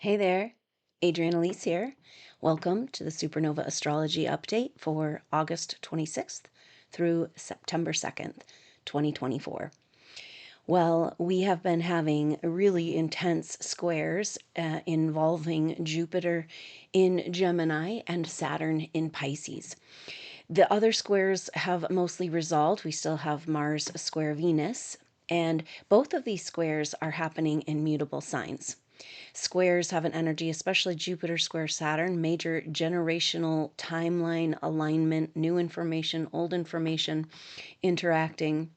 Hey there, Adrienne Elise here. Welcome to the SuperNova Astrology Update for August 26th through September 2nd, 2024. Well, we have been having really intense squares involving Jupiter in Gemini and Saturn in Pisces. The other squares have mostly resolved. We still have Mars square Venus, and both of these squares are happening in mutable signs. Squares have an energy, especially Jupiter square Saturn, major generational timeline alignment, new information, old information interacting.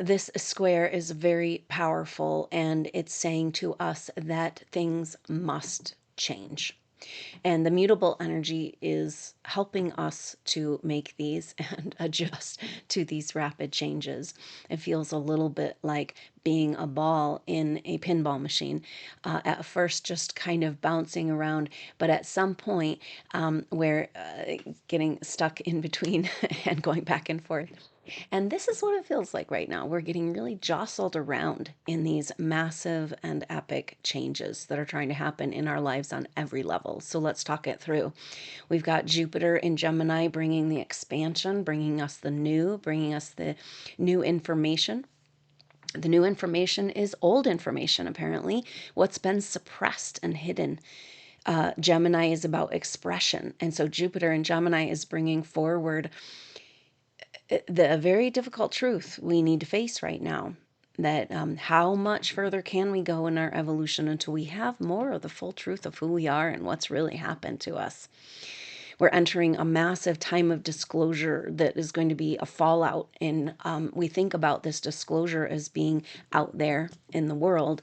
This square is very powerful, and it's saying to us that things must change. And the mutable energy is helping us to make these and adjust to these rapid changes. It feels a little bit like being a ball in a pinball machine. At first, just kind of bouncing around, but at some point, we're getting stuck in between and going back and forth. And this is what it feels like right now. We're getting really jostled around in these massive and epic changes that are trying to happen in our lives on every level. So let's talk it through. We've got Jupiter in Gemini bringing the expansion, bringing us the new, bringing us the new information. The new information is old information, apparently, what's been suppressed and hidden. Gemini is about expression. And so Jupiter in Gemini is bringing forward the very difficult truth we need to face right now, that how much further can we go in our evolution until we have more of the full truth of who we are and what's really happened to us. We're entering a massive time of disclosure that is going to be a fallout. And we think about this disclosure as being out there in the world.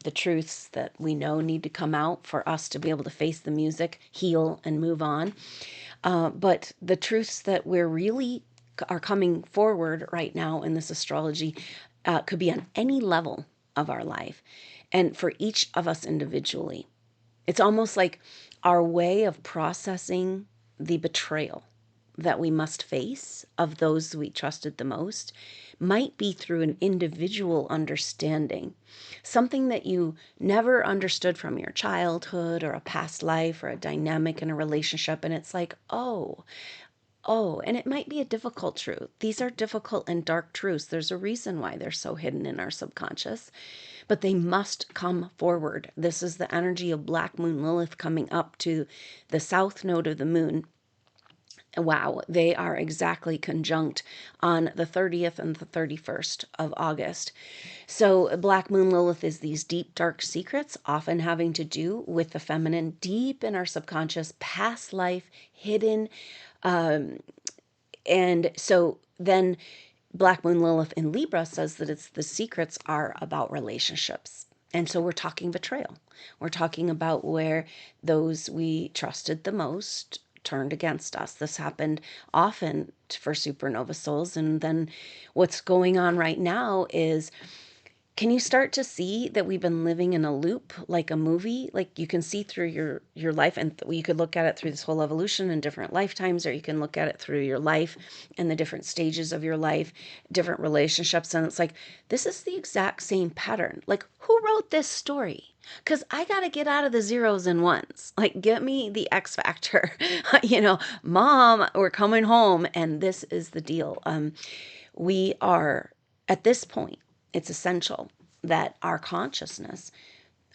The truths that we know need to come out for us to be able to face the music, heal, and move on. But the truths that we're really are coming forward right now in this astrology could be on any level of our life and for each of us individually. It's almost like our way of processing the betrayal that we must face of those we trusted the most might be through an individual understanding, something that you never understood from your childhood or a past life or a dynamic in a relationship. And it's like, oh, and it might be a difficult truth. These are difficult and dark truths. There's a reason why they're so hidden in our subconscious, but they must come forward. This is the energy of Black Moon Lilith coming up to the south node of the moon. Wow, they are exactly conjunct on the 30th and the 31st of August. So Black Moon Lilith is these deep, dark secrets, often having to do with the feminine, deep in our subconscious, past life, hidden. And so then Black Moon Lilith in Libra says that the secrets are about relationships. And so we're talking betrayal. We're talking about where those we trusted the most turned against us. This happened often for supernova souls. And then what's going on right now is, can you start to see that we've been living in a loop, like a movie? Like you can see through your life, and you could look at it through this whole evolution in different lifetimes, or you can look at it through your life and the different stages of your life, different relationships. And it's like, this is the exact same pattern. Like, who wrote this story? Because I got to get out of the zeros and ones. Like, get me the X factor. Mom, we're coming home. And this is the deal. We are, at this point, it's essential that our consciousness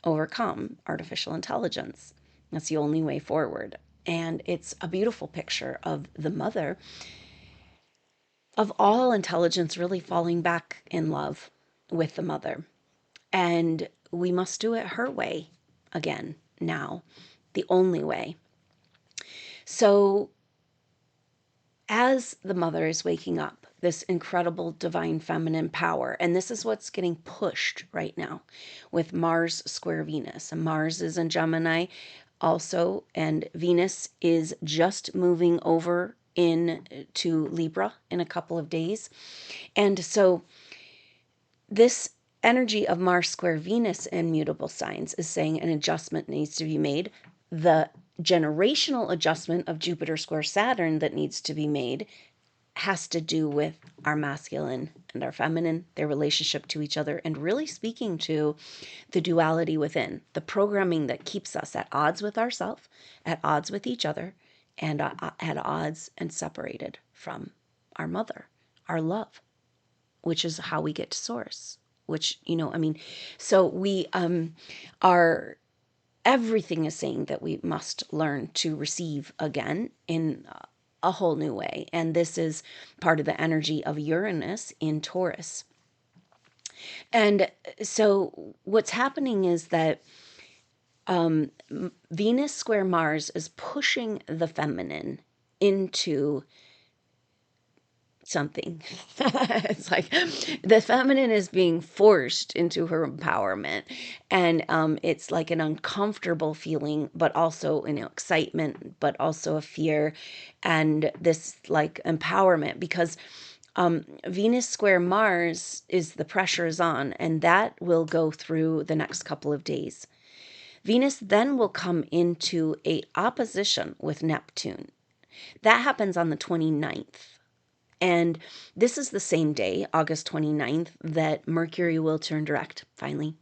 overcome artificial intelligence. That's the only way forward. And it's a beautiful picture of the mother of all intelligence really falling back in love with the mother. And we must do it her way again now, the only way. So as the mother is waking up, this incredible divine feminine power, and this is what's getting pushed right now with Mars square Venus. And Mars is in Gemini also, and Venus is just moving over into Libra in a couple of days. And so this energy of Mars square Venus in mutable signs is saying an adjustment needs to be made. The generational adjustment of Jupiter square Saturn that needs to be made has to do with our masculine and our feminine, their relationship to each other, and really speaking to the duality within, the programming that keeps us at odds with ourselves, at odds with each other, and at odds and separated from our mother, our love, which is how we get to source, which, so we are, everything is saying that we must learn to receive again in a whole new way. And this is part of the energy of Uranus in Taurus. And so what's happening is that Venus square Mars is pushing the feminine into something. It's like the feminine is being forced into her empowerment, and it's like an uncomfortable feeling, but also excitement, but also a fear, and this like empowerment, because Venus square Mars is, the pressure is on, and that will go through the next couple of days. Venus then will come into a opposition with Neptune. That happens on the 29th. And this is the same day, August 29th, that Mercury will turn direct, finally.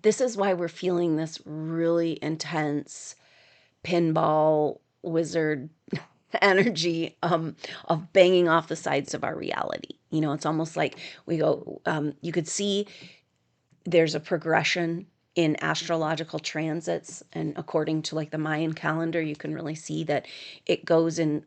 This is why we're feeling this really intense pinball wizard energy of banging off the sides of our reality. It's almost like we go, you could see there's a progression in astrological transits, and according to like the Mayan calendar, you can really see that it goes in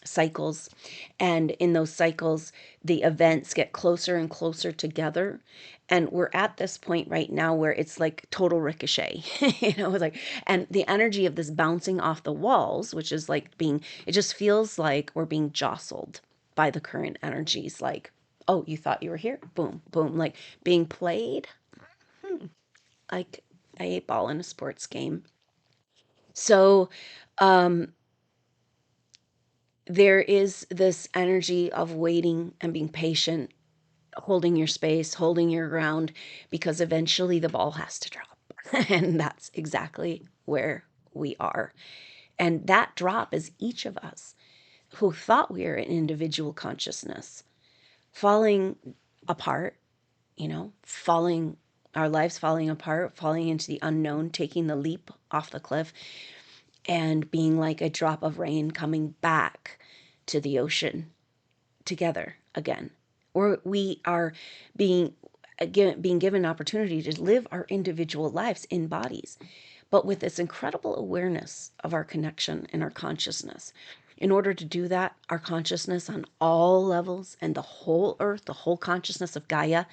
cycles, and in those cycles the events get closer and closer together, and we're at this point right now where it's like total ricochet. It's like, and the energy of this bouncing off the walls, which is like it just feels like we're being jostled by the current energies, like, oh, you thought you were here, boom boom, like being played like a 8 ball in a sports game. So there is this energy of waiting and being patient, holding your space, holding your ground, because eventually the ball has to drop. And that's exactly where we are. And that drop is each of us who thought we were an individual consciousness falling apart, falling, our lives falling apart, falling into the unknown, taking the leap off the cliff, and being like a drop of rain coming back to the ocean together again. Or we are being given an opportunity to live our individual lives in bodies, but with this incredible awareness of our connection and our consciousness. In order to do that, our consciousness on all levels, and the whole earth, the whole consciousness of Gaia,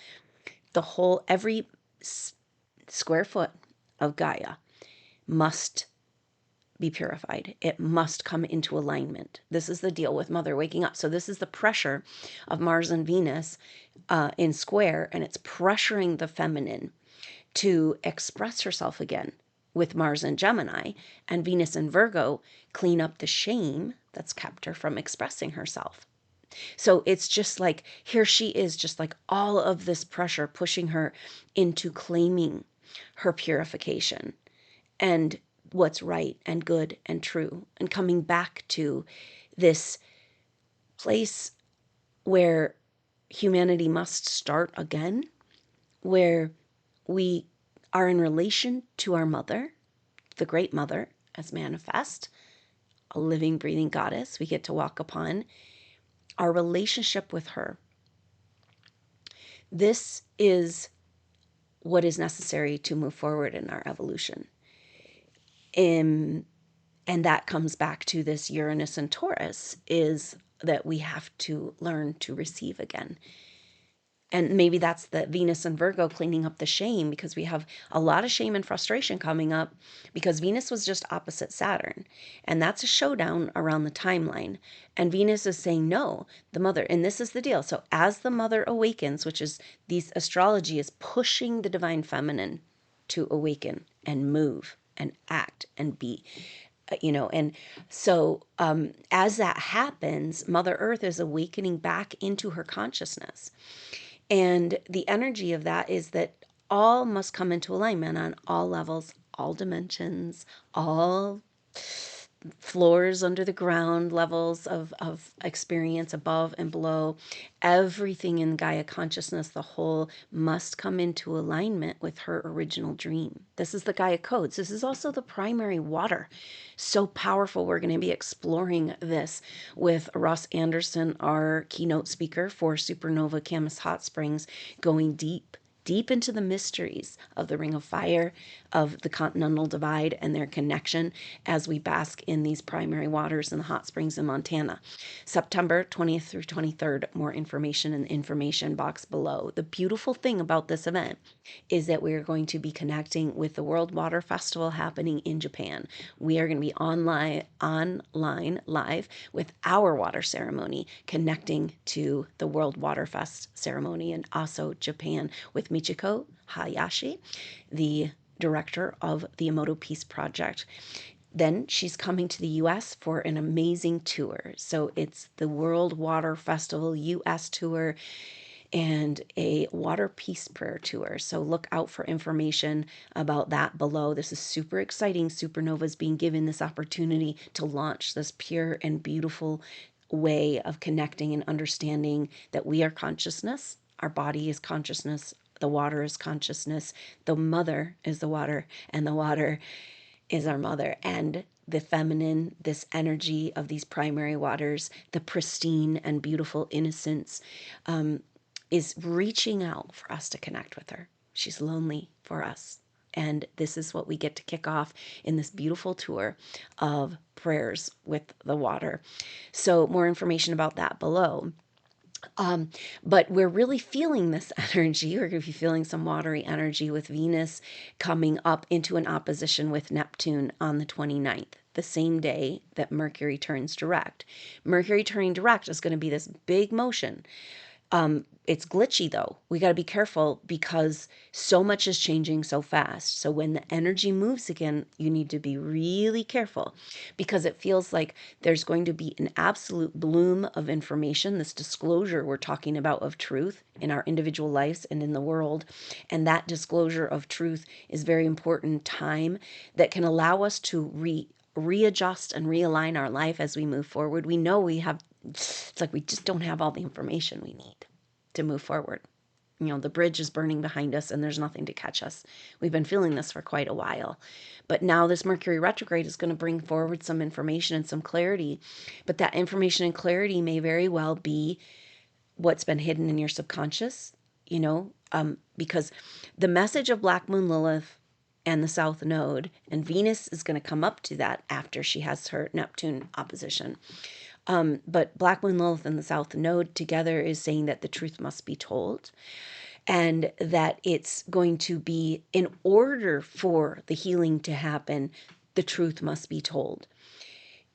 every square foot of Gaia must be purified. It must come into alignment. This is the deal with Mother waking up. So this is the pressure of Mars and Venus in square, and it's pressuring the feminine to express herself again, with Mars and Gemini, and Venus and Virgo clean up the shame that's kept her from expressing herself. So it's just like, here she is, just like all of this pressure pushing her into claiming her purification and what's right and good and true, and coming back to this place where humanity must start again, where we are in relation to our mother, the great mother, as manifest, a living, breathing goddess we get to walk upon, our relationship with her. This is what is necessary to move forward in our evolution. And that comes back to this Uranus and Taurus, is that we have to learn to receive again. And maybe that's the Venus and Virgo cleaning up the shame, because we have a lot of shame and frustration coming up because Venus was just opposite Saturn. And that's a showdown around the timeline. And Venus is saying, no, the mother, and this is the deal. So as the mother awakens, which is these astrology is pushing the divine feminine to awaken and move and act and be, and so as that happens, Mother Earth is awakening back into her consciousness. And the energy of that is that all must come into alignment on all levels, all dimensions, all floors under the ground, levels of experience above and below. Everything in Gaia consciousness, the whole, must come into alignment with her original dream. This is the Gaia codes. This is also the primary water. So powerful. We're going to be exploring this with Ross Anderson, our keynote speaker for SuperNova Camas Hot Springs, going deep into the mysteries of the Ring of Fire, of the Continental Divide and their connection as we bask in these primary waters in the hot springs in Montana. September 20th through 23rd, more information in the information box below. The beautiful thing about this event is that we are going to be connecting with the World Water Festival happening in Japan. We are going to be online live with our water ceremony, connecting to the World Water Fest ceremony in Aso, Japan, with Michiko Hayashi, the director of the EMOTO Peace Project. Then she's coming to the US for an amazing tour. So it's the World Water Festival US tour and a water peace prayer tour. So look out for information about that below. This is super exciting. SuperNovas being given this opportunity to launch this pure and beautiful way of connecting and understanding that we are consciousness. Our body is consciousness. The water is consciousness. The mother is the water, and the water is our mother. And the feminine, this energy of these primary waters, the pristine and beautiful innocence, is reaching out for us to connect with her. She's lonely for us. And this is what we get to kick off in this beautiful tour of prayers with the water. So more information about that below. But we're really feeling this energy. We're going to be feeling some watery energy with Venus coming up into an opposition with Neptune on the 29th, the same day that Mercury turns direct. Mercury turning direct is going to be this big motion. It's glitchy though. We got to be careful because so much is changing so fast. So when the energy moves again, you need to be really careful because it feels like there's going to be an absolute bloom of information, this disclosure we're talking about of truth in our individual lives and in the world. And that disclosure of truth is very important time that can allow us to readjust and realign our life as we move forward. We know it's like we just don't have all the information we need to move forward. You know, the bridge is burning behind us and there's nothing to catch us. We've been feeling this for quite a while. But now this Mercury retrograde is going to bring forward some information and some clarity. But that information and clarity may very well be what's been hidden in your subconscious, because the message of Black Moon Lilith and the South Node, and Venus is going to come up to that after she has her Neptune opposition. But Black Moon Lilith and the South Node together is saying that the truth must be told and that it's going to be, in order for the healing to happen, the truth must be told.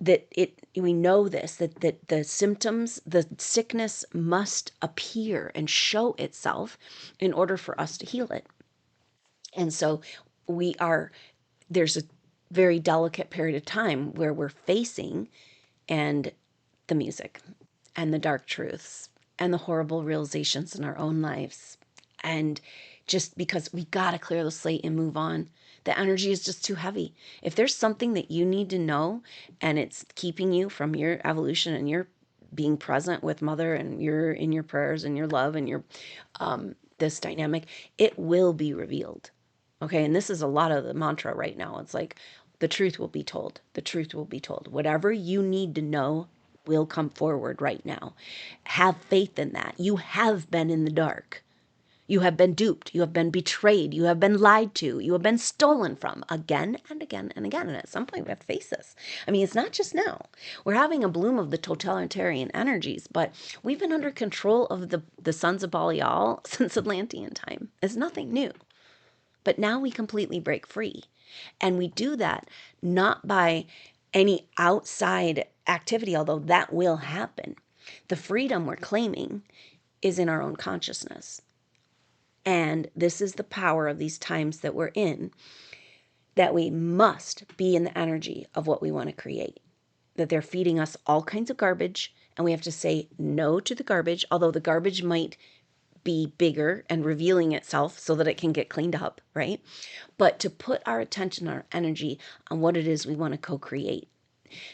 We know this, that the symptoms, the sickness must appear and show itself in order for us to heal it. And so there's a very delicate period of time where we're facing and the music and the dark truths and the horrible realizations in our own lives. And just because we got to clear the slate and move on. The energy is just too heavy. If there's something that you need to know and it's keeping you from your evolution and your being present with Mother and you're in your prayers and your love and your this dynamic, it will be revealed. Okay, and this is a lot of the mantra right now. It's like the truth will be told. The truth will be told. Whatever you need to know will come forward right now. Have faith in that. You have been in the dark. You have been duped. You have been betrayed. You have been lied to. You have been stolen from again and again and again. And at some point we have to face this. I mean, it's not just now. We're having a bloom of the totalitarian energies, but we've been under control of the sons of Belial since Atlantean time. It's nothing new. But now we completely break free. And we do that not by any outside activity, although that will happen. The freedom we're claiming is in our own consciousness. And this is the power of these times that we're in, that we must be in the energy of what we want to create. That they're feeding us all kinds of garbage, and we have to say no to the garbage, although the garbage might be bigger and revealing itself so that it can get cleaned up, right? But to put our attention, our energy on what it is we want to co-create.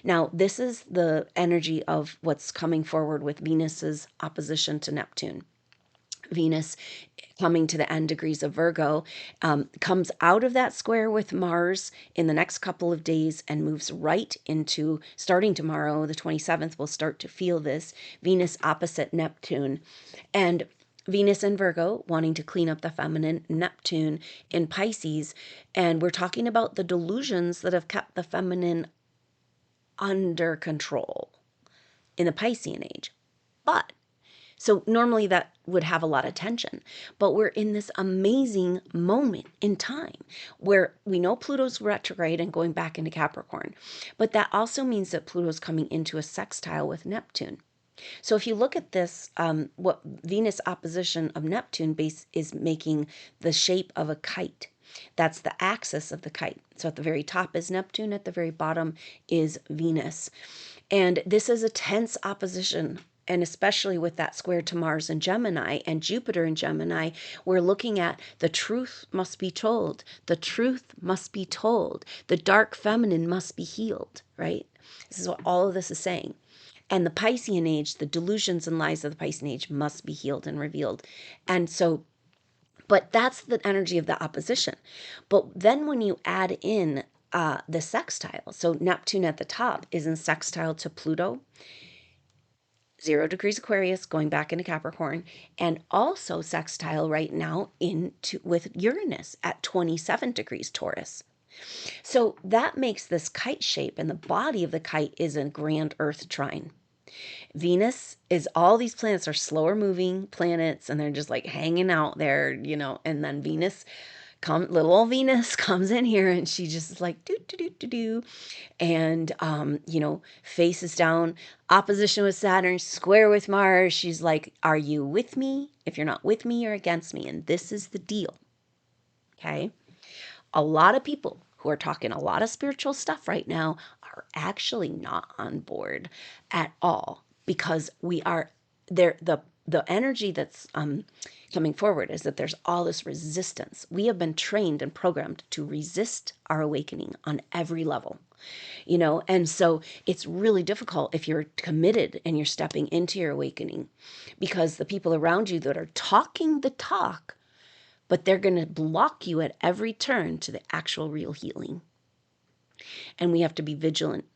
Now, this is the energy of what's coming forward with Venus's opposition to Neptune. Venus coming to the end degrees of Virgo, comes out of that square with Mars in the next couple of days and moves right into, starting tomorrow, the 27th, we'll start to feel this, Venus opposite Neptune. And Venus in Virgo, wanting to clean up the feminine, Neptune in Pisces. And we're talking about the delusions that have kept the feminine under control in the Piscean age. But so normally that would have a lot of tension, but we're in this amazing moment in time where we know Pluto's retrograde and going back into Capricorn, but that also means that Pluto's coming into a sextile with Neptune. So if you look at this, what Venus opposition of Neptune base is making the shape of a kite. That's the axis of the kite. So at the very top is Neptune, at the very bottom is Venus. And this is a tense opposition. And especially with that square to Mars in Gemini and Jupiter in Gemini, we're looking at the truth must be told. The truth must be told. The dark feminine must be healed, right? This is what all of this is saying. And the Piscean age, the delusions and lies of the Piscean age must be healed and revealed. And so, but that's the energy of the opposition. But then when you add in the sextile, so Neptune at the top is in sextile to Pluto, 0 degrees Aquarius, going back into Capricorn, and also sextile right now into with Uranus at 27 degrees Taurus. So that makes this kite shape, and the body of the kite is a grand Earth trine. Venus is, all these planets are slower moving planets, and they're just like hanging out there, and then little old Venus comes in here, and she just is like do do do do do, and faces down, opposition with Saturn, square with Mars. She's like, are you with me? If you're not with me, you're against me. And this is the deal. Okay. A lot of people who are talking a lot of spiritual stuff right now are actually not on board at all, because we are there. The energy that's coming forward is that there's all this resistance. We have been trained and programmed to resist our awakening on every level, and so it's really difficult if you're committed and you're stepping into your awakening, because the people around you that are talking the talk, but they're going to block you at every turn to the actual real healing. And we have to be vigilant.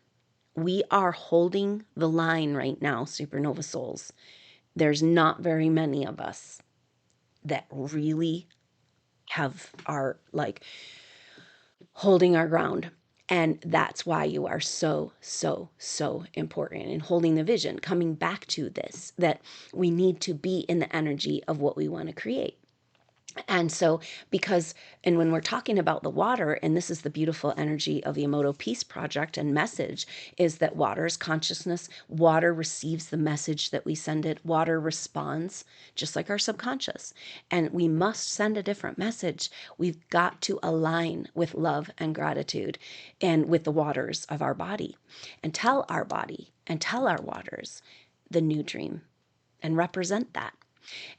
We are holding the line right now, supernova souls. There's not very many of us that really are like holding our ground. And that's why you are so, so, so important in holding the vision, coming back to this, that we need to be in the energy of what we want to create. And so, and when we're talking about the water, and this is the beautiful energy of the EMOTO Peace Project and message, is that water is consciousness. Water receives the message that we send it. Water responds, just like our subconscious. And we must send a different message. We've got to align with love and gratitude and with the waters of our body, and tell our body and tell our waters the new dream and represent that.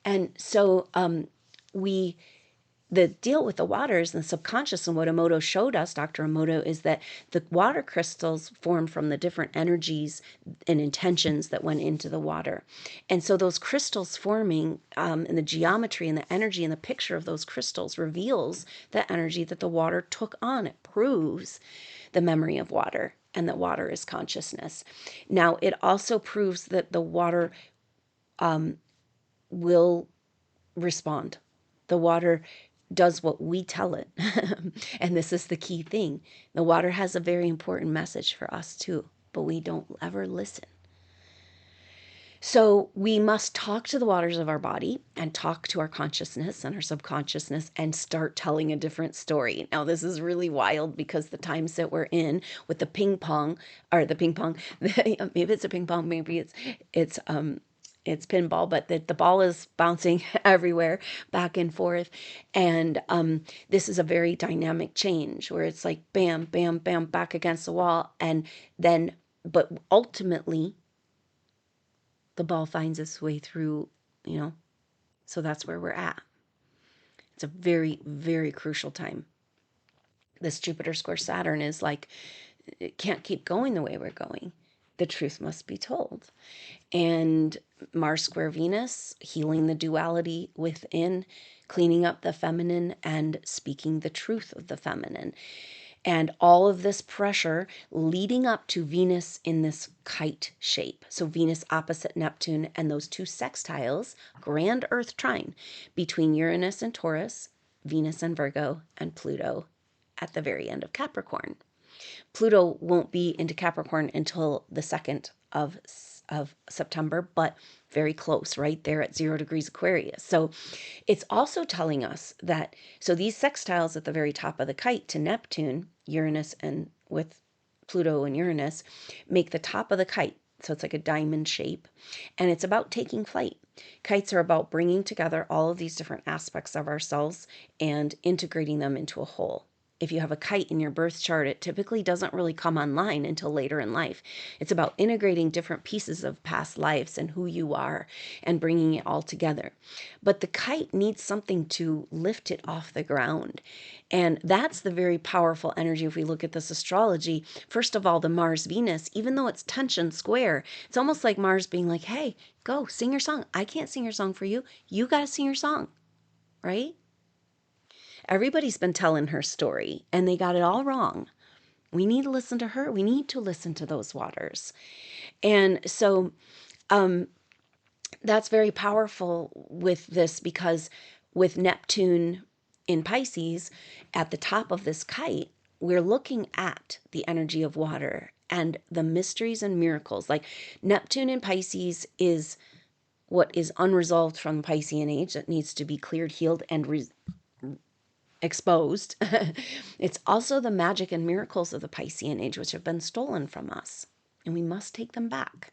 And so, the deal with the waters and the subconscious, and what EMOTO showed us, Dr. EMOTO, is that the water crystals form from the different energies and intentions that went into the water. And so those crystals forming, and the geometry and the energy and the picture of those crystals reveals the energy that the water took on. It proves the memory of water, and that water is consciousness. Now, it also proves that the water will respond. The water does what we tell it. And this is the key thing. The water has a very important message for us too, but we don't ever listen. So we must talk to the waters of our body and talk to our consciousness and our subconsciousness and start telling a different story. Now, this is really wild, because the times that we're in with the ping pong, maybe it's a ping pong, maybe it's pinball, but the ball is bouncing everywhere, back and forth. And this is a very dynamic change where it's like bam, bam, bam, back against the wall. And then, but ultimately, the ball finds its way through, so that's where we're at. It's a very, very crucial time. This Jupiter square Saturn is like it can't keep going the way we're going. The truth must be told. And Mars square Venus, healing the duality within, cleaning up the feminine and speaking the truth of the feminine. And all of this pressure leading up to Venus in this kite shape. So Venus opposite Neptune and those two sextiles, grand Earth trine between Uranus and Taurus, Venus and Virgo, and Pluto at the very end of Capricorn. Pluto won't be into Capricorn until the 2nd of September, but very close, right there at 0 degrees Aquarius. So it's also telling us that, so these sextiles at the very top of the kite to Neptune, Uranus, and with Pluto and Uranus, make the top of the kite. So it's like a diamond shape, and it's about taking flight. Kites are about bringing together all of these different aspects of ourselves and integrating them into a whole. If you have a kite in your birth chart, it typically doesn't really come online until later in life. It's about integrating different pieces of past lives and who you are and bringing it all together. But the kite needs something to lift it off the ground. And that's the very powerful energy. If we look at this astrology, first of all, the Mars Venus, even though it's tension square, it's almost like Mars being like, hey, go sing your song. I can't sing your song for you. You got to sing your song, right? Everybody's been telling her story and they got it all wrong. We need to listen to her. We need to listen to those waters. And so that's very powerful with this, because with Neptune in Pisces at the top of this kite, we're looking at the energy of water and the mysteries and miracles. Like Neptune in Pisces is what is unresolved from the Piscean age that needs to be cleared, healed, and exposed. It's also the magic and miracles of the Piscean age, which have been stolen from us, and we must take them back.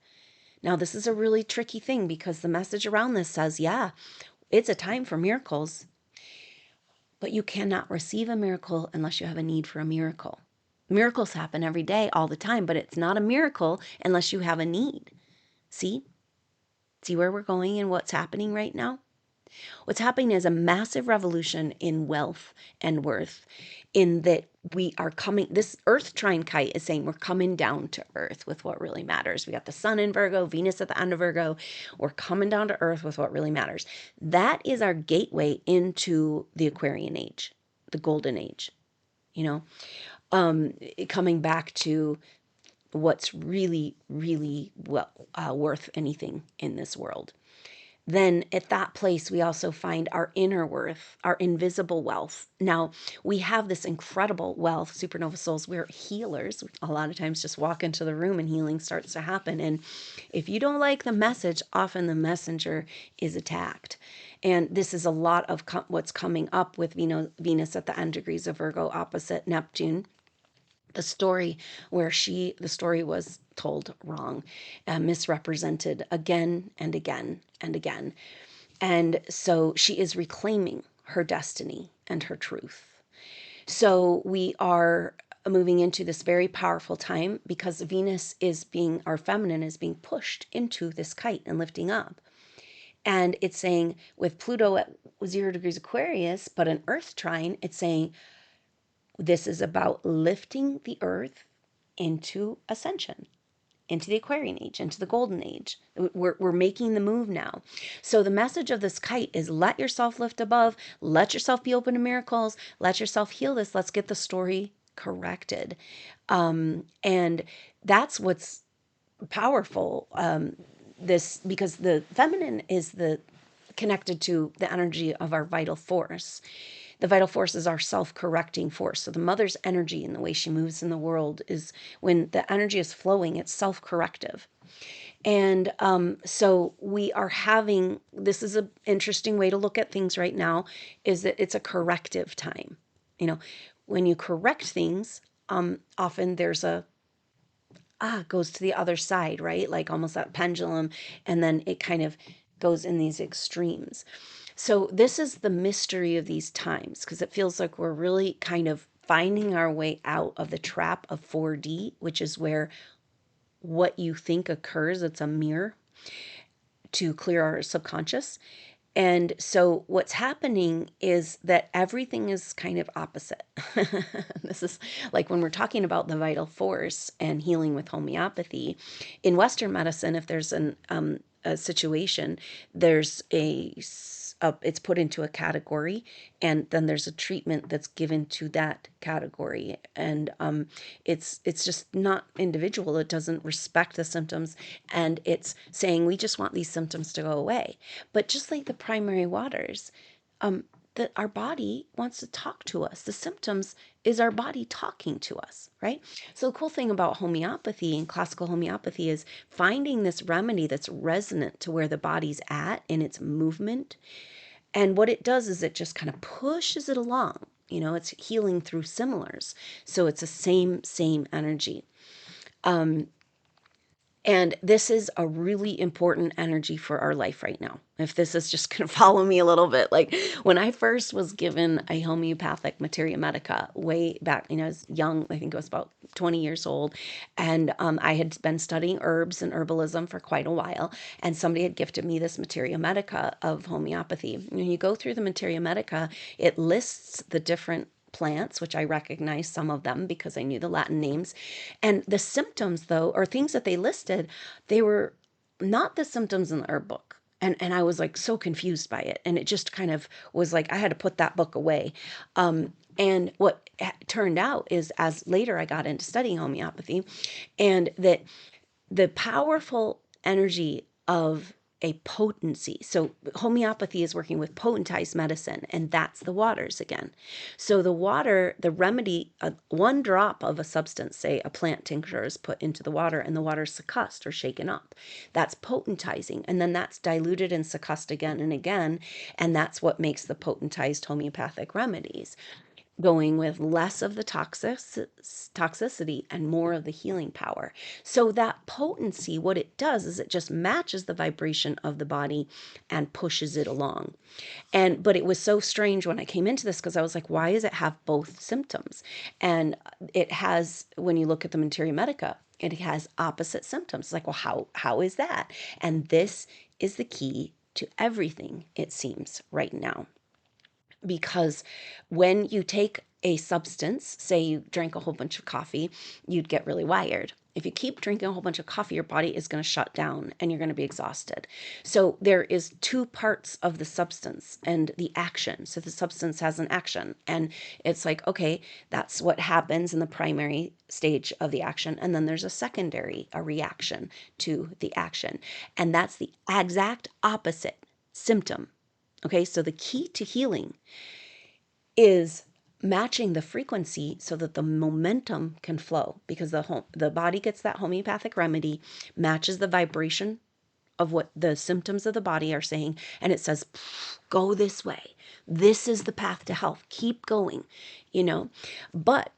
Now, this is a really tricky thing, because the message around this says, yeah, it's a time for miracles, but you cannot receive a miracle unless you have a need for a miracle. Miracles happen every day, all the time, but it's not a miracle unless you have a need. See where we're going and what's happening right now? What's happening is a massive revolution in wealth and worth, in that we are coming, this Earth trine kite is saying we're coming down to Earth with what really matters. We got the sun in Virgo, Venus at the end of Virgo. We're coming down to Earth with what really matters. That is our gateway into the Aquarian age, the golden age, coming back to what's really, really worth anything in this world. Then at that place, we also find our inner worth, our invisible wealth. Now, we have this incredible wealth, supernova souls. We're healers. A lot of times just walk into the room and healing starts to happen. And if you don't like the message, often the messenger is attacked. And this is a lot of what's coming up with Venus at the end degrees of Virgo opposite Neptune. The story the story was told wrong, misrepresented again and again and again. And so she is reclaiming her destiny and her truth. So we are moving into this very powerful time, because Venus our feminine is being pushed into this kite and lifting up. And it's saying, with Pluto at 0 degrees Aquarius, but an Earth trine, it's saying, this is about lifting the earth into ascension, into the Aquarian age, into the golden age. We're making the move now. So the message of this kite is, let yourself lift above, let yourself be open to miracles, let yourself heal this. Let's get the story corrected. And that's what's powerful. Because the feminine is connected to the energy of our vital force. The vital force is our self-correcting force. So the mother's energy and the way she moves in the world is, when the energy is flowing, it's self-corrective. And so we are having, this is an interesting way to look at things right now, is that it's a corrective time. When you correct things, often there's goes to the other side, right? Like almost that pendulum, and then it kind of goes in these extremes. So this is the mystery of these times, because it feels like we're really kind of finding our way out of the trap of 4D, which is where what you think occurs, it's a mirror to clear our subconscious. And so what's happening is that everything is kind of opposite. This is like when we're talking about the vital force and healing with homeopathy. In Western medicine, if there's a situation, there's it's put into a category, and then there's a treatment that's given to that category, and it's just not individual. It doesn't respect the symptoms, and it's saying we just want these symptoms to go away. But just like the primary waters, that our body wants to talk to us. The symptoms is our body talking to us, right? So the cool thing about homeopathy and classical homeopathy is finding this remedy that's resonant to where the body's at in its movement. And what it does is it just kind of pushes it along. You know, it's healing through similars. So it's the same energy. And this is a really important energy for our life right now. If this is just going to follow me a little bit, like when I first was given a homeopathic materia medica way back, I was young, I think I was about 20 years old. And I had been studying herbs and herbalism for quite a while. And somebody had gifted me this materia medica of homeopathy. When you go through the materia medica, it lists the different plants, which I recognized some of them because I knew the Latin names. And the symptoms, though, or things that they listed, they were not the symptoms in the herb book. And I was like so confused by it. And it just kind of was like I had to put that book away. And what turned out is, as later I got into studying homeopathy, and that the powerful energy of a potency. So homeopathy is working with potentized medicine, and that's the waters again. So the water, the remedy, one drop of a substance, say a plant tincture, is put into the water, and the water is succussed or shaken up. That's potentizing, and then that's diluted and succussed again and again, and that's what makes the potentized homeopathic remedies, going with less of the toxicity and more of the healing power. So that potency, what it does is it just matches the vibration of the body and pushes it along. But it was so strange when I came into this, because I was like, why does it have both symptoms? And it has, when you look at the materia medica, it has opposite symptoms. It's like, well, how is that? And this is the key to everything, it seems, right now. Because when you take a substance, say you drank a whole bunch of coffee, you'd get really wired. If you keep drinking a whole bunch of coffee, your body is going to shut down and you're going to be exhausted. So there is two parts of the substance and the action. So the substance has an action, and it's like, okay, that's what happens in the primary stage of the action. And then there's a secondary, a reaction to the action. And that's the exact opposite symptom. Okay, so the key to healing is matching the frequency so that the momentum can flow, because the body gets that homeopathic remedy, matches the vibration of what the symptoms of the body are saying, and it says, go this way. This is the path to health. Keep going, you know. But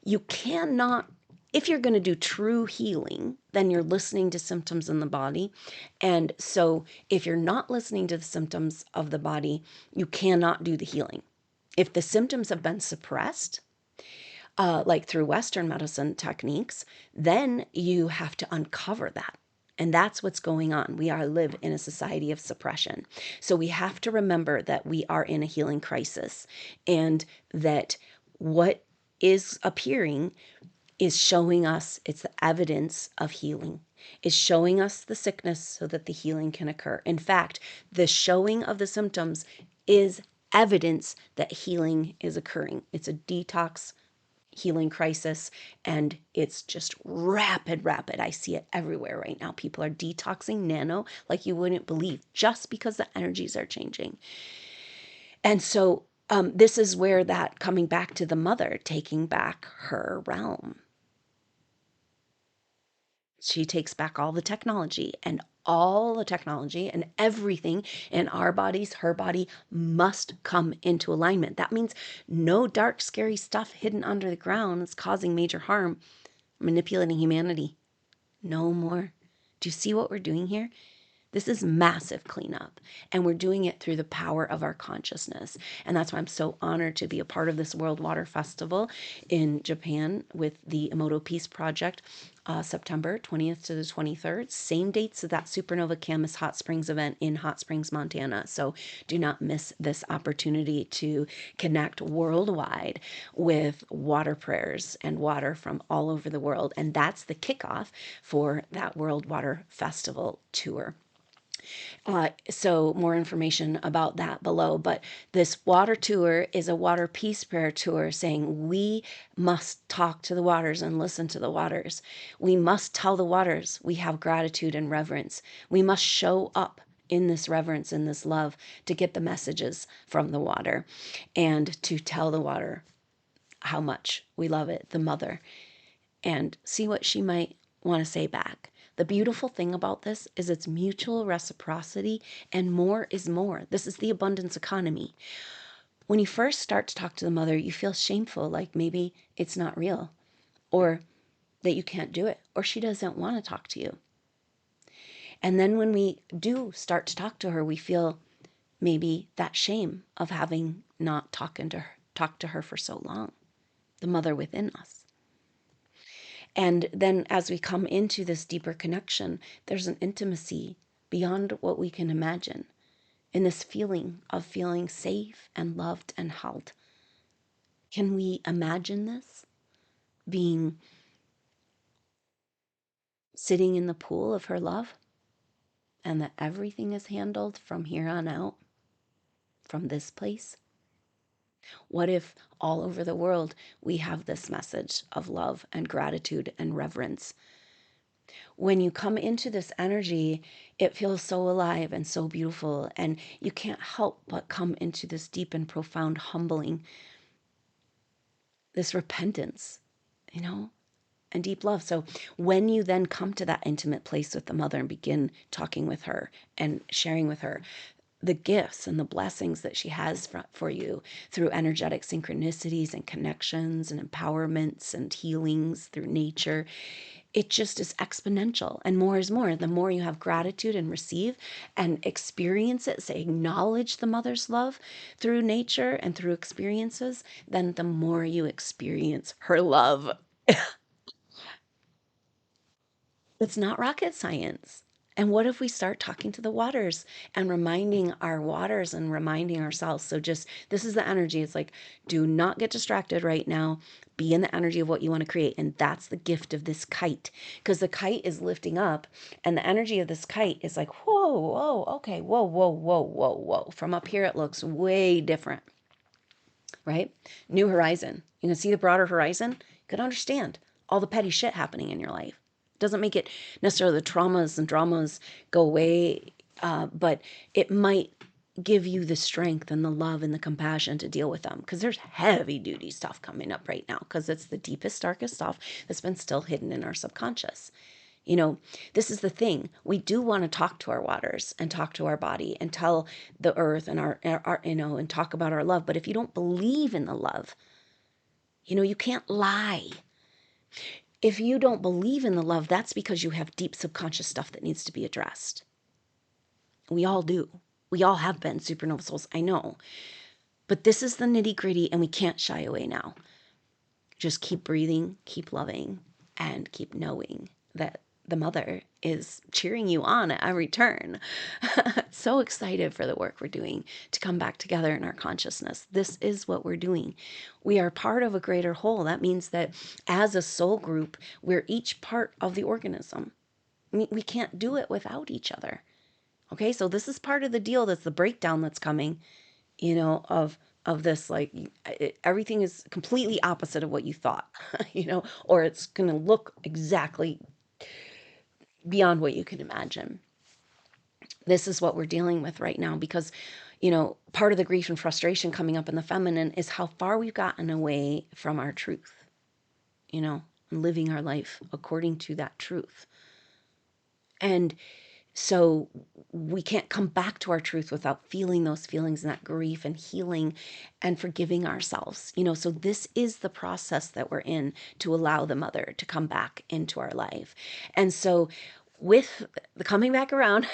you cannot, if you're going to do true healing, then you're listening to symptoms in the body. And so if you're not listening to the symptoms of the body, you cannot do the healing. If the symptoms have been suppressed, like through Western medicine techniques, then you have to uncover that. And that's what's going on. We live in a society of suppression. So we have to remember that we are in a healing crisis, and that what is appearing is showing us, it's the evidence of healing, is showing us the sickness so that the healing can occur. In fact, the showing of the symptoms is evidence that healing is occurring. It's a detox healing crisis, and it's just rapid. I see it everywhere right now. People are detoxing nano like you wouldn't believe, just because the energies are changing. And so this is where that coming back to the mother, taking back her realm. She takes back all the technology, and everything in our bodies, her body, must come into alignment. That means no dark, scary stuff hidden under the ground is causing major harm, manipulating humanity. No more. Do you see what we're doing here? This is massive cleanup, and we're doing it through the power of our consciousness. And that's why I'm so honored to be a part of this World Water Festival in Japan with the EMOTO Peace Project, September 20th to the 23rd. Same dates as that SuperNova Camas Hot Springs event in Hot Springs, Montana. So do not miss this opportunity to connect worldwide with water prayers and water from all over the world. And that's the kickoff for that World Water Festival tour. So more information about that below. But this water tour is a water peace prayer tour saying we must talk to the waters and listen to the waters. We must tell the waters we have gratitude and reverence. We must show up in this reverence and this love to get the messages from the water and to tell the water how much we love it, the mother, and see what she might want to say back. The beautiful thing about this is it's mutual reciprocity, and more is more. This is the abundance economy. When you first start to talk to the mother, you feel shameful, like maybe it's not real, or that you can't do it, or she doesn't want to talk to you. And then when we do start to talk to her, we feel maybe that shame of having not talked to her for so long, the mother within us. And then as we come into this deeper connection, there's an intimacy beyond what we can imagine in this feeling of feeling safe and loved and held. Can we imagine this? Being sitting in the pool of her love, and that everything is handled from here on out, from this place? What if all over the world we have this message of love and gratitude and reverence? When you come into this energy, it feels so alive and so beautiful, and you can't help but come into this deep and profound humbling, this repentance, you know, and deep love. So when you then come to that intimate place with the mother and begin talking with her and sharing with her the gifts and the blessings that she has for you through energetic synchronicities and connections and empowerments and healings through nature, it just is exponential, and more is more. The more you have gratitude and receive and experience it, say acknowledge the mother's love through nature and through experiences, then the more you experience her love. It's not rocket science. And what if we start talking to the waters and reminding our waters and reminding ourselves? So just, this is the energy. It's like, do not get distracted right now. Be in the energy of what you want to create. And that's the gift of this kite, because the kite is lifting up, and the energy of this kite is like, whoa, whoa, okay, whoa, whoa, whoa, whoa, whoa. From up here, it looks way different, right? New horizon. You can see the broader horizon. You can understand all the petty shit happening in your life. Doesn't make it necessarily the traumas and dramas go away, but it might give you the strength and the love and the compassion to deal with them, because there's heavy duty stuff coming up right now, because it's the deepest, darkest stuff that's been still hidden in our subconscious. You know, this is the thing. We do want to talk to our waters and talk to our body and tell the earth and our you know, and talk about our love. But if you don't believe in the love, you know, you can't lie. If you don't believe in the love, that's because you have deep subconscious stuff that needs to be addressed. We all do. We all have been supernova souls, I know. But this is the nitty gritty, and we can't shy away now. Just keep breathing, keep loving, and keep knowing that the mother is cheering you on at every turn. So excited for the work we're doing to come back together in our consciousness. This is what we're doing. We are part of a greater whole. That means that as a soul group, we're each part of the organism. I mean, we can't do it without each other. Okay, so this is part of the deal. That's the breakdown that's coming, you know, of this, like everything is completely opposite of what you thought, you know, or it's going to look exactly beyond what you can imagine. This is what we're dealing with right now, because, you know, part of the grief and frustration coming up in the feminine is how far we've gotten away from our truth, you know, and living our life according to that truth. And so we can't come back to our truth without feeling those feelings and that grief and healing and forgiving ourselves. You know, so this is the process that we're in to allow the mother to come back into our life. And so with the coming back around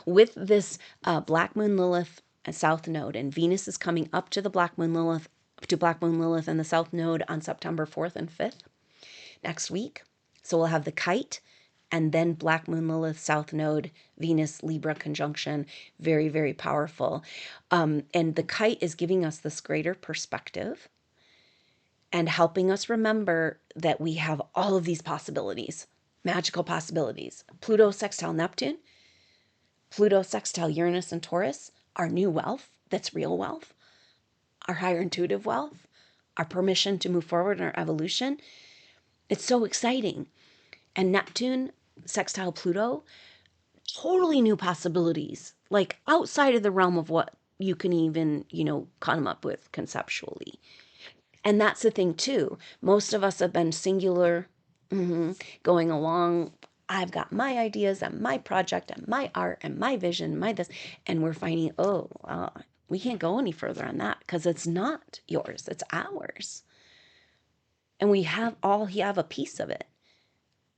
with this Black Moon Lilith and South Node, and Venus is coming up to the Black Moon Lilith, to Black Moon Lilith and the South Node on September 4th and 5th next week. So we'll have the kite and then Black Moon Lilith, South Node, Venus, Libra conjunction. Very, very powerful. And the kite is giving us this greater perspective and helping us remember that we have all of these possibilities, magical possibilities. Pluto sextile Neptune, Pluto sextile Uranus and Taurus, our new wealth, that's real wealth, our higher intuitive wealth, our permission to move forward in our evolution. It's so exciting. And Neptune sextile Pluto, totally new possibilities, like outside of the realm of what you can even, come up with conceptually. And that's the thing too. Most of us have been singular, going along. I've got my ideas and my project and my art and my vision, my this, and we're finding, we can't go any further on that because it's not yours, it's ours. And we all have a piece of it.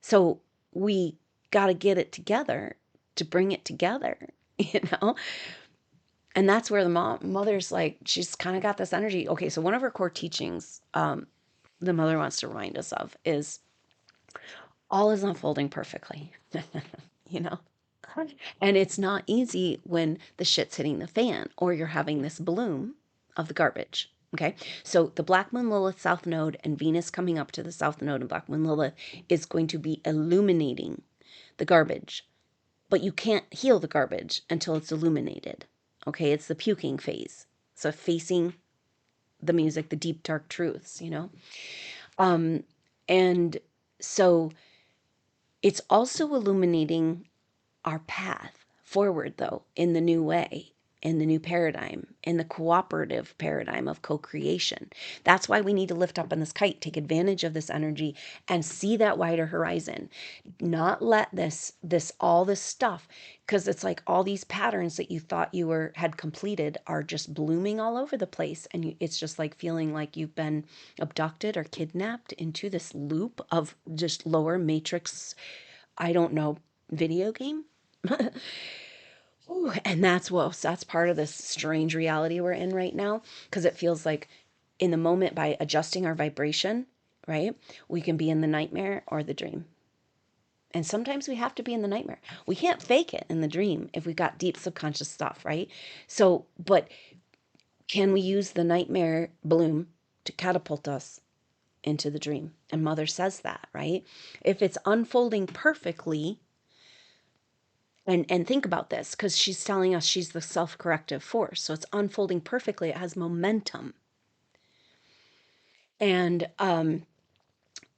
So we got to get it together to bring it together, you know? And that's where the mother's like, she's kind of got this energy. Okay, so one of her core teachings, the mother wants to remind us of is all is unfolding perfectly, you know? And it's not easy when the shit's hitting the fan or you're having this bloom of the garbage. Okay, so the Black Moon Lilith South Node and Venus coming up to the South Node and Black Moon Lilith is going to be illuminating the garbage. But you can't heal the garbage until it's illuminated. Okay, it's the puking phase. So facing the music, the deep, dark truths, And so it's also illuminating our path forward, though, in the new way, in the new paradigm, in the cooperative paradigm of co-creation. That's why we need to lift up on this kite, take advantage of this energy and see that wider horizon. Not let all this stuff, because it's like all these patterns that you thought you had completed are just blooming all over the place. And it's just like feeling like you've been abducted or kidnapped into this loop of just lower matrix, I don't know, video game. Ooh, and that's part of this strange reality we're in right now, because it feels like in the moment, by adjusting our vibration, right, we can be in the nightmare or the dream. And sometimes we have to be in the nightmare. We can't fake it in the dream if we've got deep subconscious stuff, right? So, but can we use the nightmare bloom to catapult us into the dream? And Mother says that, right? If it's unfolding perfectly, and think about this, because she's telling us she's the self-corrective force. So it's unfolding perfectly. It has momentum. And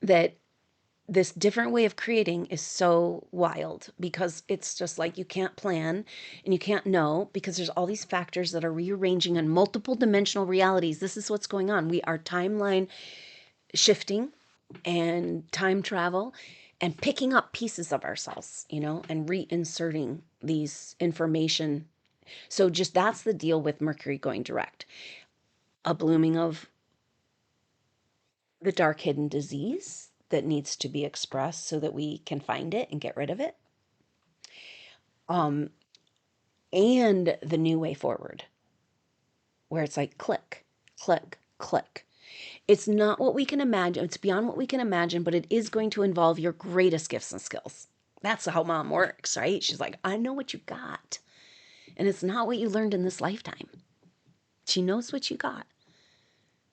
that this different way of creating is so wild, because it's just like you can't plan and you can't know, because there's all these factors that are rearranging on multiple dimensional realities. This is what's going on. We are timeline shifting and time travel and picking up pieces of ourselves, and reinserting these information. So just that's the deal with Mercury going direct. A blooming of the dark hidden disease that needs to be expressed so that we can find it and get rid of it. And the new way forward, where it's like click, click, click. It's not what we can imagine. It's beyond what we can imagine, but it is going to involve your greatest gifts and skills. That's how Mom works, right? She's like, I know what you got. And it's not what you learned in this lifetime. She knows what you got.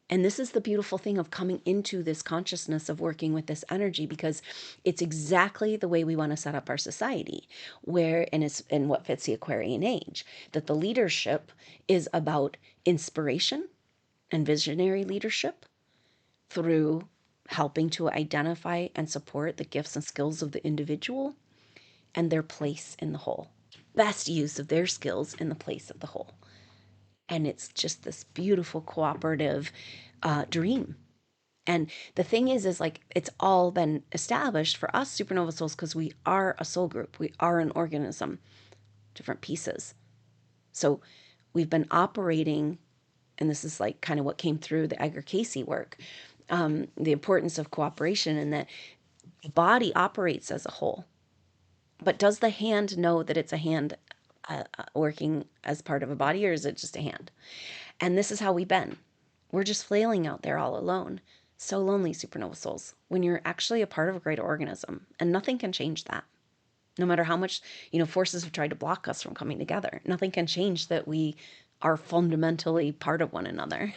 And this is the beautiful thing of coming into this consciousness of working with this energy, because it's exactly the way we want to set up our society, and it's in what fits the Aquarian age, that the leadership is about inspiration and visionary leadership through helping to identify and support the gifts and skills of the individual and their place in the whole. Best use of their skills in the place of the whole. And it's just this beautiful cooperative dream. And the thing is like, it's all been established for us supernova souls, because we are a soul group. We are an organism, different pieces. So we've been operating, and this is like kind of what came through the Edgar Cayce work, the importance of cooperation, and that the body operates as a whole. But does the hand know that it's a hand working as part of a body, or is it just a hand? And this is how we've been. We're just flailing out there all alone. So lonely, supernova souls, when you're actually a part of a greater organism, and nothing can change that. No matter how much, forces have tried to block us from coming together, nothing can change that we are fundamentally part of one another.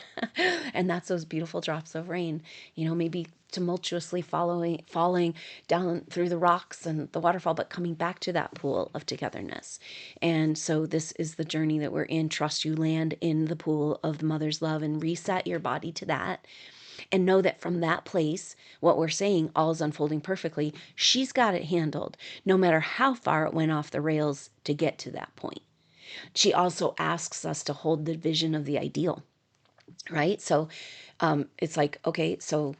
And that's those beautiful drops of rain, maybe tumultuously falling down through the rocks and the waterfall, but coming back to that pool of togetherness. And so this is the journey that we're in. Trust you land in the pool of the mother's love and reset your body to that. And know that from that place, what we're saying, all is unfolding perfectly. She's got it handled, no matter how far it went off the rails to get to that point. She also asks us to hold the vision of the ideal, right? So it's like, okay, so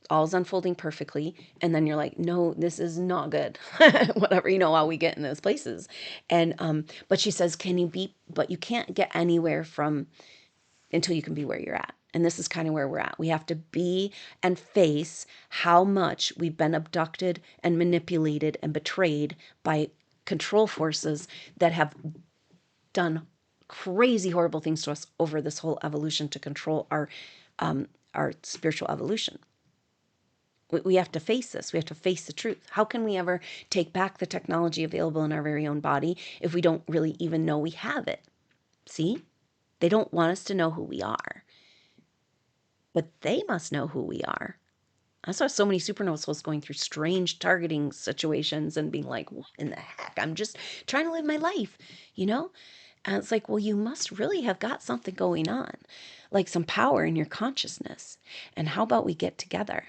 all's unfolding perfectly. And then you're like, no, this is not good. Whatever, how we get in those places. And, but she says, but you can't get anywhere until you can be where you're at. And this is kind of where we're at. We have to be and face how much we've been abducted and manipulated and betrayed by control forces that have done crazy, horrible things to us over this whole evolution to control our spiritual evolution. We have to face this. We have to face the truth. How can we ever take back the technology available in our very own body if we don't really even know we have it? See? They don't want us to know who we are. But they must know who we are. I saw so many supernova souls going through strange targeting situations and being like, what in the heck? I'm just trying to live my life, And it's like, well, you must really have got something going on, like some power in your consciousness. And how about we get together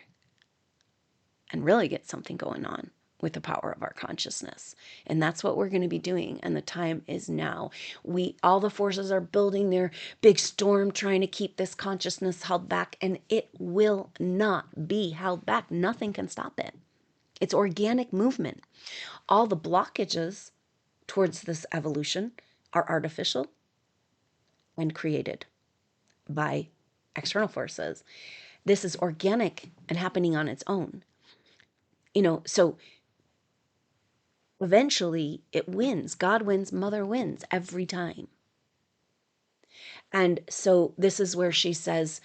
and really get something going on with the power of our consciousness? And that's what we're going to be doing. And the time is now. All the forces are building their big storm, trying to keep this consciousness held back, and it will not be held back. Nothing can stop it. It's organic movement. All the blockages towards this evolution are artificial and created by external forces. This is organic and happening on its own. So eventually it wins. God wins, Mother wins every time. And so this is where she says,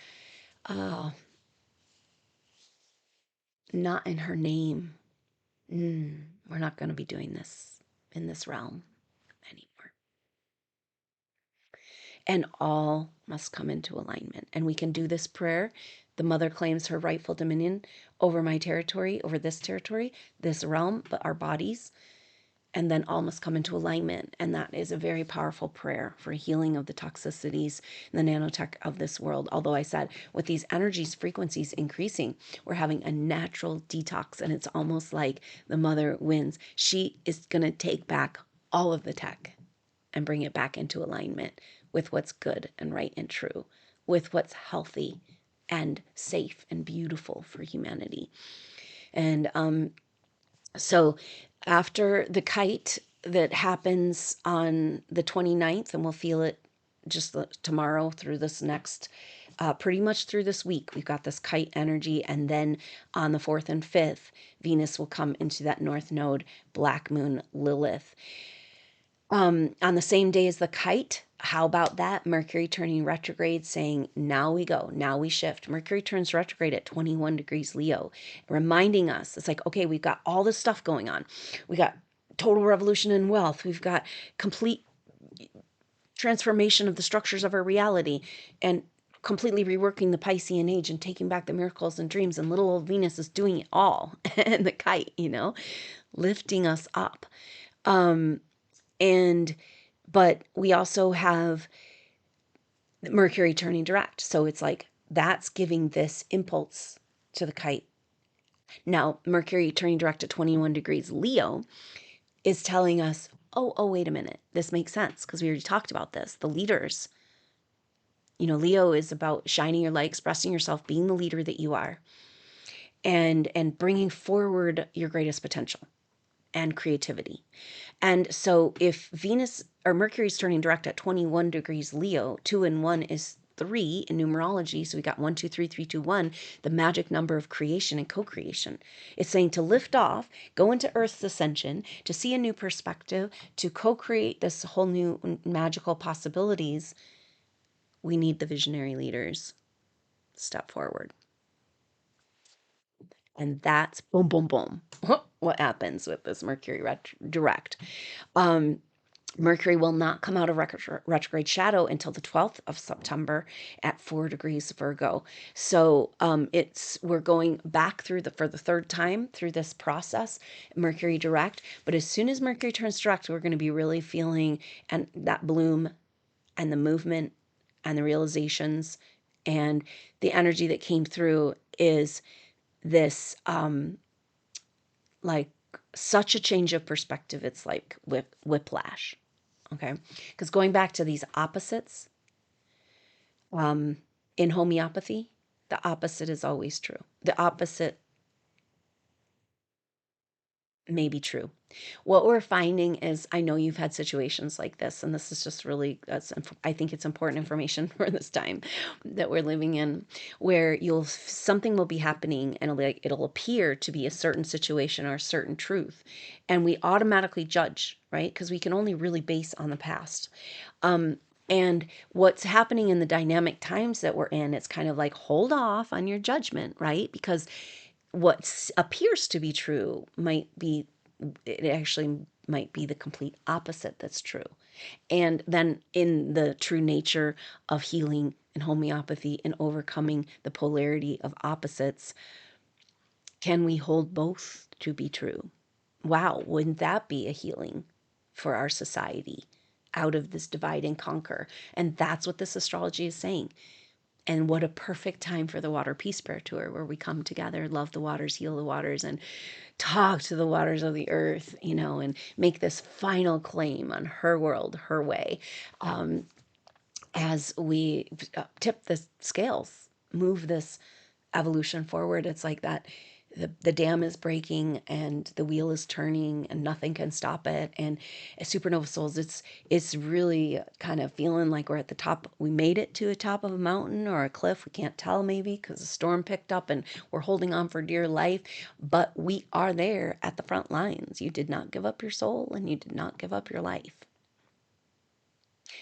oh, not in her name. We're not going to be doing this in this realm anymore. And all must come into alignment. And we can do this prayer. The mother claims her rightful dominion over my territory, over this territory, this realm, but our bodies. And then all must come into alignment. And that is a very powerful prayer for healing of the toxicities and the nanotech of this world. Although I said with these energies, frequencies increasing, we're having a natural detox. And it's almost like the mother wins. She is going to take back all of the tech and bring it back into alignment with what's good and right and true, with what's healthy and safe and beautiful for humanity. And so after the kite that happens on the 29th, and we'll feel it just tomorrow through this next, pretty much through this week, we've got this kite energy. And then on the 4th and 5th, Venus will come into that North Node, Black Moon, Lilith. On the same day as the kite, how about that? Mercury turning retrograde, saying, now we go, now we shift. Mercury turns retrograde at 21 degrees Leo, reminding us, it's like, okay, we've got all this stuff going on. We got total revolution in wealth. We've got complete transformation of the structures of our reality and completely reworking the Piscean age and taking back the miracles and dreams. And little old Venus is doing it all. And the kite, lifting us up. But we also have Mercury turning direct. So it's like, that's giving this impulse to the kite. Now, Mercury turning direct at 21 degrees Leo is telling us, oh, wait a minute. This makes sense because we already talked about this. The leaders, Leo is about shining your light, expressing yourself, being the leader that you are, and bringing forward your greatest potential and creativity. And so if Venus or Mercury is turning direct at 21 degrees Leo, 2 and 1 is 3 in numerology. So we got 1, 2, 3, 3, 2, 1, the magic number of creation and co-creation. It's saying to lift off, go into Earth's ascension, to see a new perspective, to co-create this whole new magical possibilities. We need the visionary leaders step forward. And that's boom, boom, boom. What happens with this Mercury direct? Mercury will not come out of retrograde shadow until the 12th of September at 4 degrees Virgo. So we're going back through for the third time through this process, Mercury direct. But as soon as Mercury turns direct, we're going to be really feeling and that bloom and the movement and the realizations, and the energy that came through is this like such a change of perspective. It's like whiplash. Okay. Because going back to these opposites, in homeopathy, the opposite is always true. The opposite may be true. What we're finding is, I know you've had situations like this, and this is just really, I think it's important information for this time that we're living in, where something will be happening and it'll appear to be a certain situation or a certain truth, and we automatically judge, right? Because we can only really base on the past. And what's happening in the dynamic times that we're in, it's kind of like, hold off on your judgment, right? Because what appears to be true it actually might be the complete opposite that's true. And then in the true nature of healing and homeopathy and overcoming the polarity of opposites, can we hold both to be true? Wow, wouldn't that be a healing for our society out of this divide and conquer? And that's what this astrology is saying. And what a perfect time for the Water Peace Prayer Tour, where we come together, love the waters, heal the waters, and talk to the waters of the earth, and make this final claim on her world, her way, as we tip the scales, move this evolution forward. It's like that the dam is breaking and the wheel is turning and nothing can stop it. And as supernova souls, it's really kind of feeling like we're at the top. We made it to the top of a mountain or a cliff. We can't tell, maybe because the storm picked up and we're holding on for dear life, but we are there at the front lines. You did not give up your soul and you did not give up your life.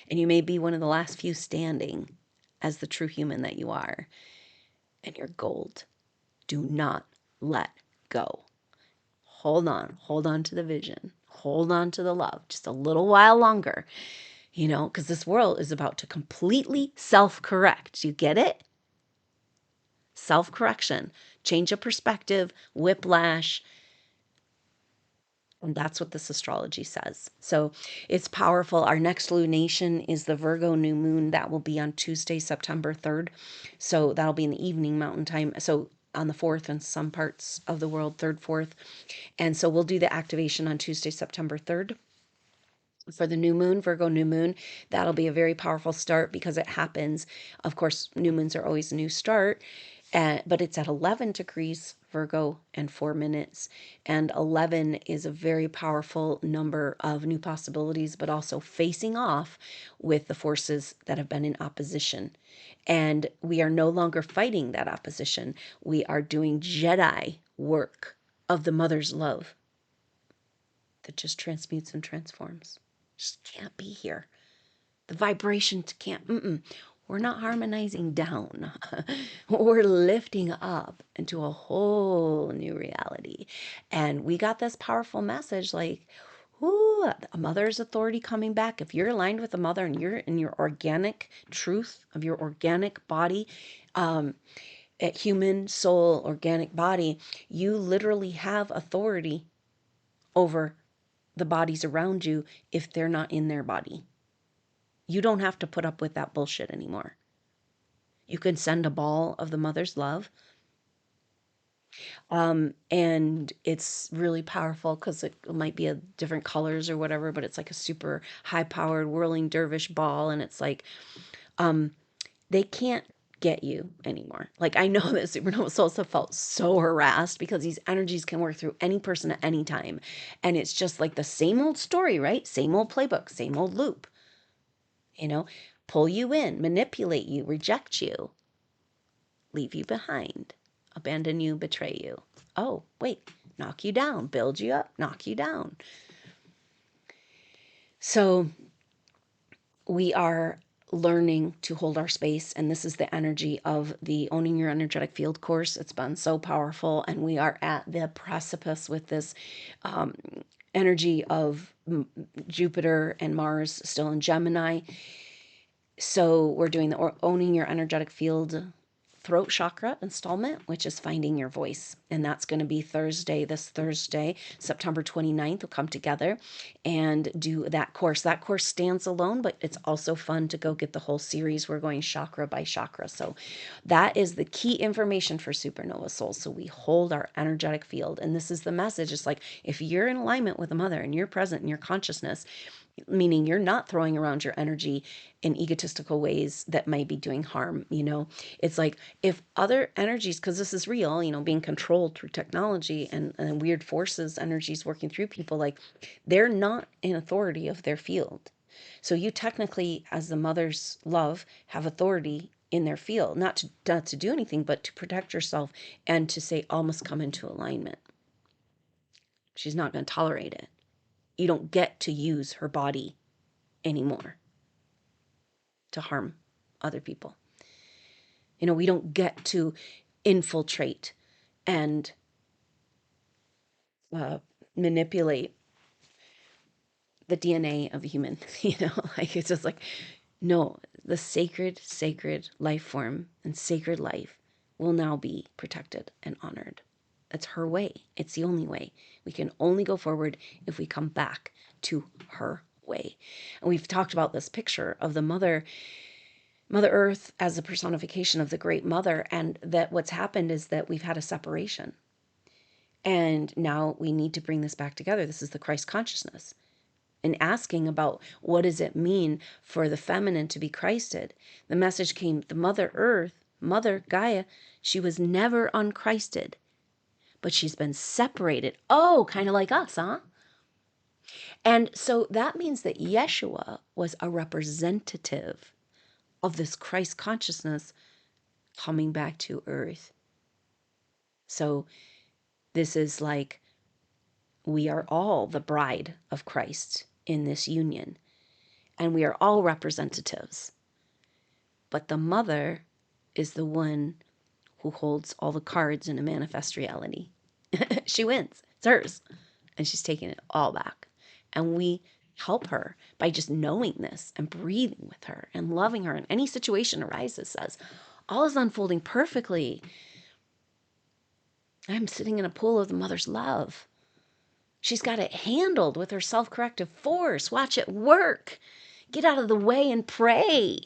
And you may be one of the last few standing as the true human that you are. And you're gold. Do not let go. Hold on to the vision, hold on to the love just a little while longer, because this world is about to completely self-correct. You get it? Self-correction, change of perspective, whiplash. And that's what this astrology says. So it's powerful. Our next lunation is the Virgo new moon. That will be on Tuesday, September 3rd. So that'll be in the evening mountain time. So on the 4th in some parts of the world, 3rd, 4th. And so we'll do the activation on Tuesday, September 3rd. For the new moon, Virgo new moon, that'll be a very powerful start because it happens. Of course, new moons are always a new start, but it's at 11 degrees Virgo and 4 minutes. And 11 is a very powerful number of new possibilities, but also facing off with the forces that have been in opposition. And we are no longer fighting that opposition. We are doing Jedi work of the mother's love that just transmutes and transforms. Just can't be here. The vibration can't, we're not harmonizing down. We're lifting up into a whole new reality. And we got this powerful message like, ooh, a mother's authority coming back. If you're aligned with a mother and you're in your organic truth of your organic body, human soul, organic body, you literally have authority over the bodies around you if they're not in their body. You don't have to put up with that bullshit anymore. You can send a ball of the mother's love. And it's really powerful because it might be a different colors or whatever, but it's like a super high powered whirling dervish ball. And it's like, they can't get you anymore. Like, I know that supernova souls have felt so harassed because these energies can work through any person at any time. And it's just like the same old story, right? Same old playbook, same old loop. pull you in, manipulate you, reject you, leave you behind, abandon you, betray you. Oh, wait, knock you down, build you up, knock you down. So we are learning to hold our space, and this is the energy of the Owning Your Energetic Field course. It's been so powerful, and we are at the precipice with this energy of Jupiter and Mars still in Gemini. So we're doing the Owning Your Energetic Field throat chakra installment, which is finding your voice. And that's going to be this Thursday, September 29th. We'll come together and do that course. That course stands alone, but it's also fun to go get the whole series. We're going chakra by chakra. So that is the key information for Supernova Souls. So we hold our energetic field. And this is the message. It's like, if you're in alignment with the mother and you're present in your consciousness, meaning you're not throwing around your energy in egotistical ways that might be doing harm. It's like, if other energies, because this is real, being controlled through technology and weird forces, energies working through people, like, they're not in authority of their field. So you technically, as the mother's love, have authority in their field, not to do anything, but to protect yourself and to say, all must come into alignment. She's not going to tolerate it. You don't get to use her body anymore to harm other people. We don't get to infiltrate and manipulate the DNA of a human. Like, it's just like, no, the sacred life form and sacred life will now be protected and honored. That's her way. It's the only way. We can only go forward if we come back to her way. And we've talked about this picture of the Mother Earth as a personification of the Great Mother, and that what's happened is that we've had a separation. And now we need to bring this back together. This is the Christ consciousness. And asking about, what does it mean for the feminine to be Christed? The message came, the Mother Earth, Mother Gaia, she was never unchristed, but she's been separated. Oh, kind of like us, huh? And so that means that Yeshua was a representative of this Christ consciousness coming back to earth. So this is like, we are all the bride of Christ in this union, and we are all representatives. But the mother is the one who holds all the cards in a manifest reality. She wins. It's hers. And she's taking it all back. And we help her by just knowing this and breathing with her and loving her. And any situation arises, says, all is unfolding perfectly. I'm sitting in a pool of the mother's love. She's got it handled with her self-corrective force. Watch it work. Get out of the way and pray.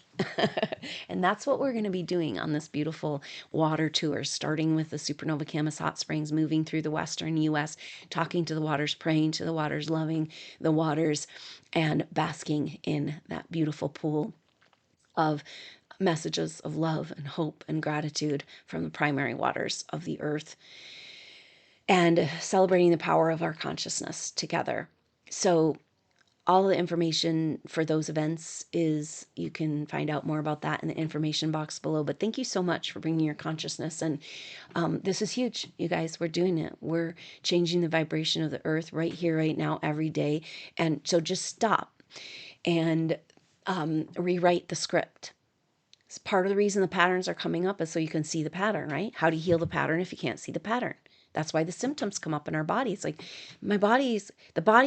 And that's what we're going to be doing on this beautiful water tour, starting with the SuperNova Camas hot springs, moving through the western U.S., talking to the waters, praying to the waters, loving the waters, and basking in that beautiful pool of messages of love and hope and gratitude from the primary waters of the earth, and celebrating the power of our consciousness together. So all the information for those events is, you can find out more about that in the information box below. But thank you so much for bringing your consciousness. And this is huge, you guys. We're doing it. We're changing the vibration of the earth right here, right now, every day. And so just stop and rewrite the script. It's part of the reason the patterns are coming up is so you can see the pattern, right? How do you heal the pattern if you can't see the pattern? That's why the symptoms come up in our body. It's like, the body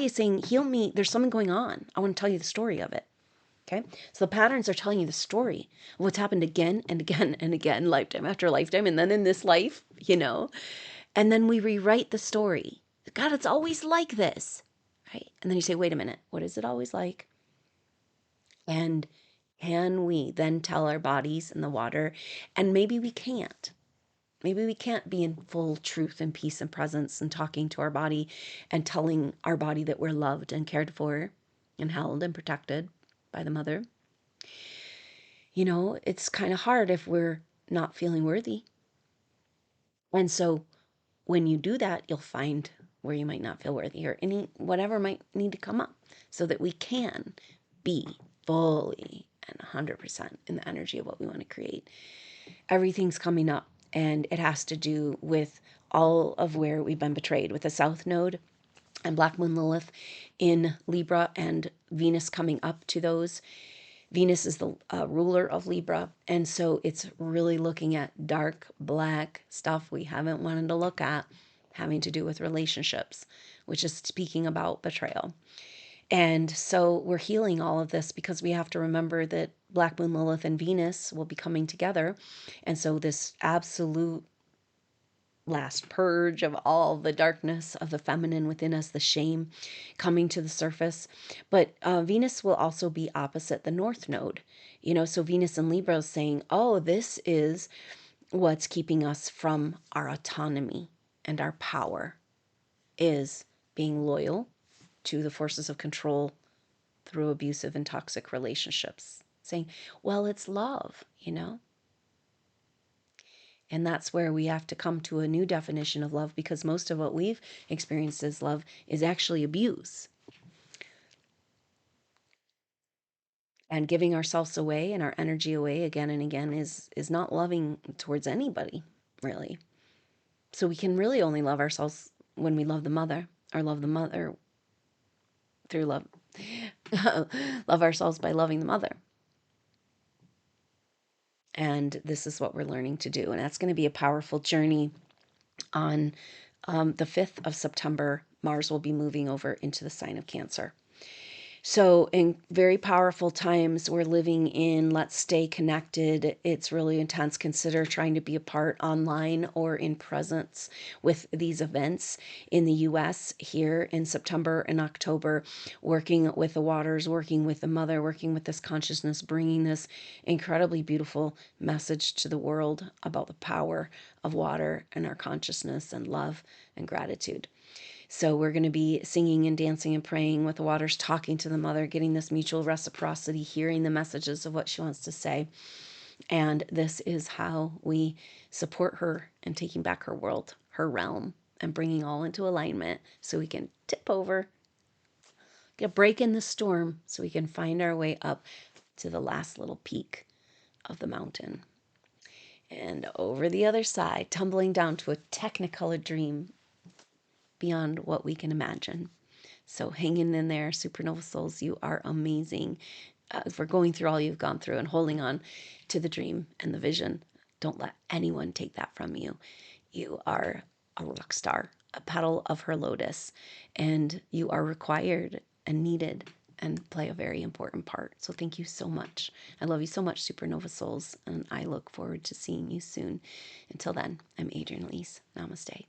is saying, heal me. There's something going on. I want to tell you the story of it. Okay. So the patterns are telling you the story of what's happened again and again and again, lifetime after lifetime. And then in this life, and then we rewrite the story. God, it's always like this. Right. And then you say, wait a minute, what is it always like? And can we then tell our bodies in the water? And maybe we can't. Maybe we can't be in full truth and peace and presence and talking to our body and telling our body that we're loved and cared for and held and protected by the mother. It's kind of hard if we're not feeling worthy. And so when you do that, you'll find where you might not feel worthy, or whatever might need to come up, so that we can be fully 100% in the energy of what we want to create. Everything's coming up, and it has to do with all of where we've been betrayed with the South Node and Black Moon Lilith in Libra and Venus coming up to those. Venus is the ruler of Libra, and so it's really looking at dark, black stuff we haven't wanted to look at, having to do with relationships, which is speaking about betrayal. And so we're healing all of this because we have to remember that Black Moon Lilith and Venus will be coming together. And so this absolute last purge of all the darkness of the feminine within us, the shame coming to the surface. But Venus will also be opposite the North Node. So Venus in Libra is saying, oh, this is what's keeping us from our autonomy and our power, is being loyal to the forces of control through abusive and toxic relationships. Saying, well, it's love. And that's where we have to come to a new definition of love, because most of what we've experienced as love is actually abuse. And giving ourselves away and our energy away again and again is not loving towards anybody, really. So we can really only love ourselves when we love the mother, or love the mother through love. Love ourselves by loving the mother. And this is what we're learning to do. And that's going to be a powerful journey. On the 5th of September, Mars will be moving over into the sign of Cancer. So in very powerful times we're living in, let's stay connected. It's really intense. Consider trying to be a part online or in presence with these events in the US here in September and October, working with the waters, working with the mother, working with this consciousness, bringing this incredibly beautiful message to the world about the power of water and our consciousness and love and gratitude. So we're going to be singing and dancing and praying with the waters, talking to the mother, getting this mutual reciprocity, hearing the messages of what she wants to say. And this is how we support her in taking back her world, her realm, and bringing all into alignment so we can tip over, get a break in the storm so we can find our way up to the last little peak of the mountain. And over the other side, tumbling down to a technicolor dream beyond what we can imagine. So hanging in there, supernova souls, you are amazing. For going through all you've gone through and holding on to the dream and the vision. Don't let anyone take that from you. You are a rock star, a petal of her lotus, and you are required and needed and play a very important part. So thank you so much. I love you so much, supernova souls, and I look forward to seeing you soon. Until then, I'm Adrienne Elise. Namaste.